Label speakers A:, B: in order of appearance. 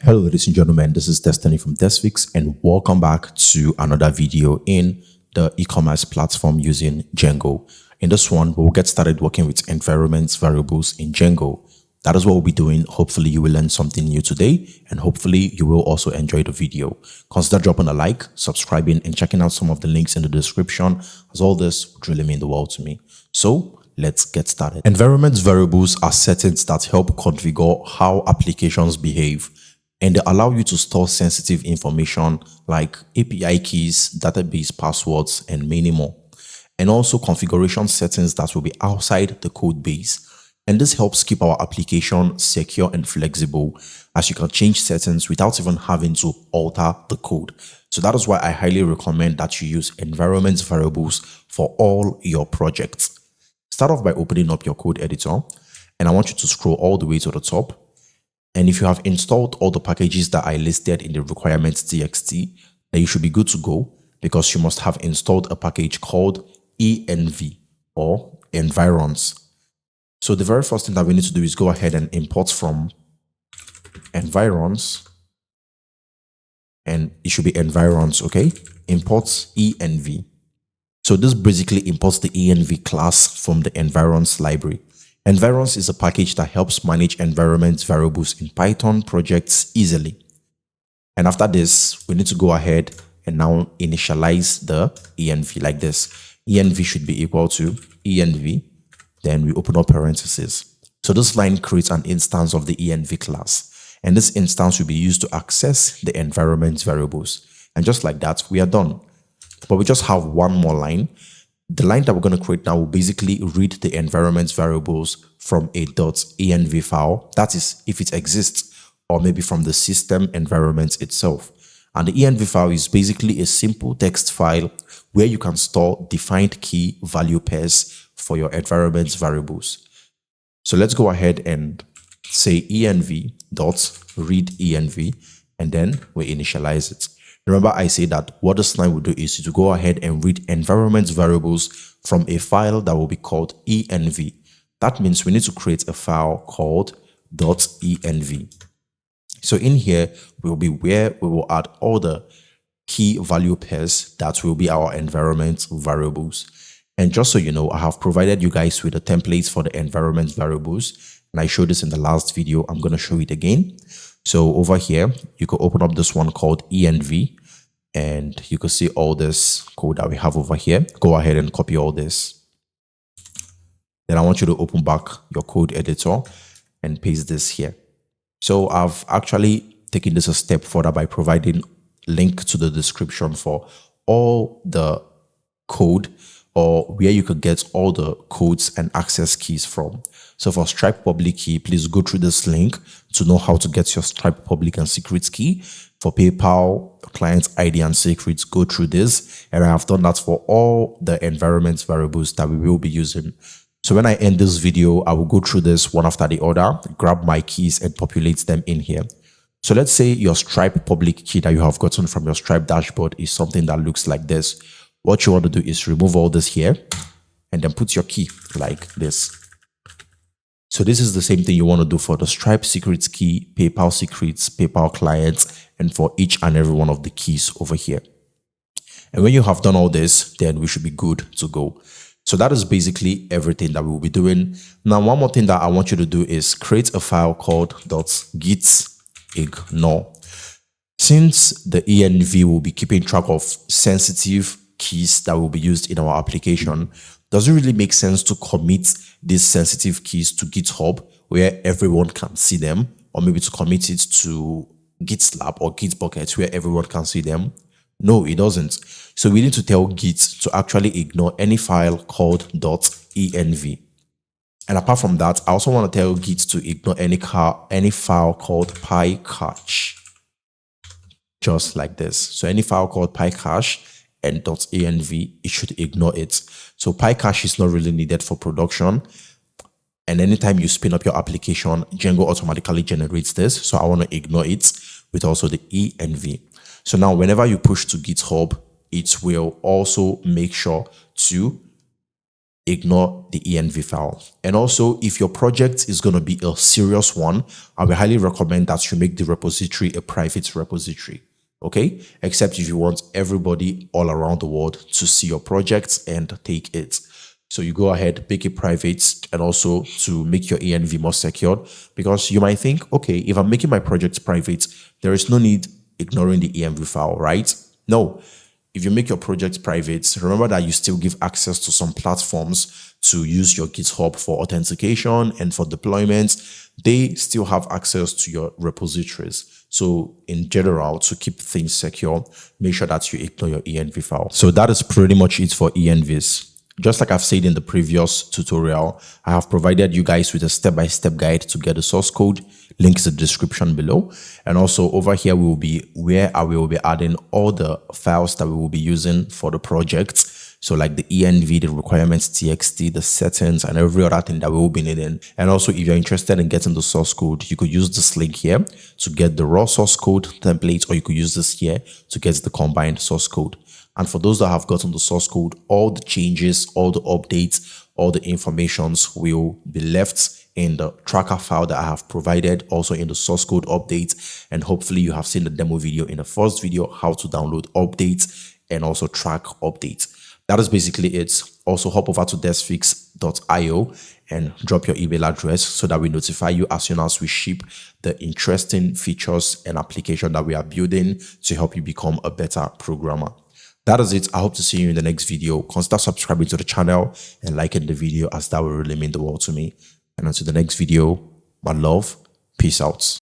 A: Hello ladies and gentlemen, this is Destiny from Desphixs and welcome back to another video in the e-commerce platform using Django. In this one, we'll get started working with environments variables in Django. That is what we'll be doing. Hopefully you will learn something new today and hopefully you will also enjoy the video. Consider dropping a like, subscribing and checking out some of the links in the description, as all this would really mean the world to me. So let's get started. Environment variables are settings that help configure how applications behave, and they allow you to store sensitive information like API keys, database passwords, and many more. And also configuration settings that will be outside the code base. And this helps keep our application secure and flexible, as you can change settings without even having to alter the code. So that is why I highly recommend that you use environment variables for all your projects. Start off by opening up your code editor, and I want you to scroll all the way to the top. And if you have installed all the packages that I listed in the requirements.txt, then you should be good to go, because you must have installed a package called env or environs. So the very first thing that we need to do is go ahead and import from environs, and it should be environs, okay? Import env. So this basically imports the env class from the environs library. Environs is a package that helps manage environment variables in Python projects easily. And after this, we need to go ahead and now initialize the env like this. Env should be equal to env. Then we open up parentheses. So this line creates an instance of the env class. And this instance will be used to access the environment variables. And just like that, we are done. But we just have one more line. The line that we're going to create now will basically read the environment variables from a .env file. That is, if it exists, or maybe from the system environment itself. And the env file is basically a simple text file where you can store defined key value pairs for your environment variables. So let's go ahead and say env.readenv, and then we initialize it. Remember, I say that what this line will do is to go ahead and read environment variables from a file that will be called env. That means we need to create a file called .env. So in here will be where we will add all the key value pairs that will be our environment variables. And just so you know, I have provided you guys with the templates for the environment variables. And I showed this in the last video. I'm going to show it again. So over here, you can open up this one called env, and you can see all this code that we have over here. Go ahead and copy all this. Then I want you to open back your code editor and paste this here. So I've actually taken this a step further by providing link to the description for all the code, or where you could get all the codes and access keys from. So for Stripe public key, please go through this link to know how to get your Stripe public and secret key. For PayPal, client ID and secrets, go through this. And I have done that for all the environment variables that we will be using. So when I end this video, I will go through this one after the other, grab my keys and populate them in here. So let's say your Stripe public key that you have gotten from your Stripe dashboard is something that looks like this. What you want to do is remove all this here and then put your key like this. So this is the same thing you want to do for the Stripe secrets key, PayPal secrets, PayPal clients, and for each and every one of the keys over here. And when you have done all this, then we should be good to go. So that is basically everything that we will be doing. Now, one more thing that I want you to do is create a file called .gitignore. Since the env will be keeping track of sensitive keys that will be used in our application, does it really make sense to commit these sensitive keys to GitHub where everyone can see them, or maybe to commit it to GitLab or Gitbucket where everyone can see them? No, it doesn't. So we need to tell Git to actually ignore any file called .env. And apart from that, I also want to tell Git to ignore any file called pycache, just like this. So any file called pycache and .env, it should ignore it. So pycache is not really needed for production. And anytime you spin up your application, Django automatically generates this. So I want to ignore it with also the env. So now whenever you push to GitHub, it will also make sure to ignore the env file. And also, if your project is going to be a serious one, I will highly recommend that you make the repository a private repository. Okay, except if you want everybody all around the world to see your projects and take it. So you go ahead, make it private, and also to make your env more secured, because you might think, okay, if I'm making my project private, there is no need ignoring the env file, right? No. If you make your project private, remember that you still give access to some platforms to use your GitHub for authentication and for deployments. They still have access to your repositories. So in general, to keep things secure, make sure that you ignore your env file. So that is pretty much it for envs. Just like I've said in the previous tutorial, I have provided you guys with a step-by-step guide to get the source code. Link is in the description below. And also over here will be where I will be adding all the files that we will be using for the project. So like the env, the requirements txt, the settings, and every other thing that we will be needing. And also, if you're interested in getting the source code, you could use this link here to get the raw source code template, or you could use this here to get the combined source code. And for those that have gotten the source code, all the changes, all the updates, all the informations will be left in the tracker file that I have provided, also in the source code updates. And hopefully you have seen the demo video in the first video, how to download updates and also track updates. That is basically it. Also hop over to desphixs.io and drop your email address so that we notify you as soon as we ship the interesting features and application that we are building to help you become a better programmer. That is it. I hope to see you in the next video. Consider subscribing to the channel and liking the video, as that will really mean the world to me. And until the next video, my love, peace out.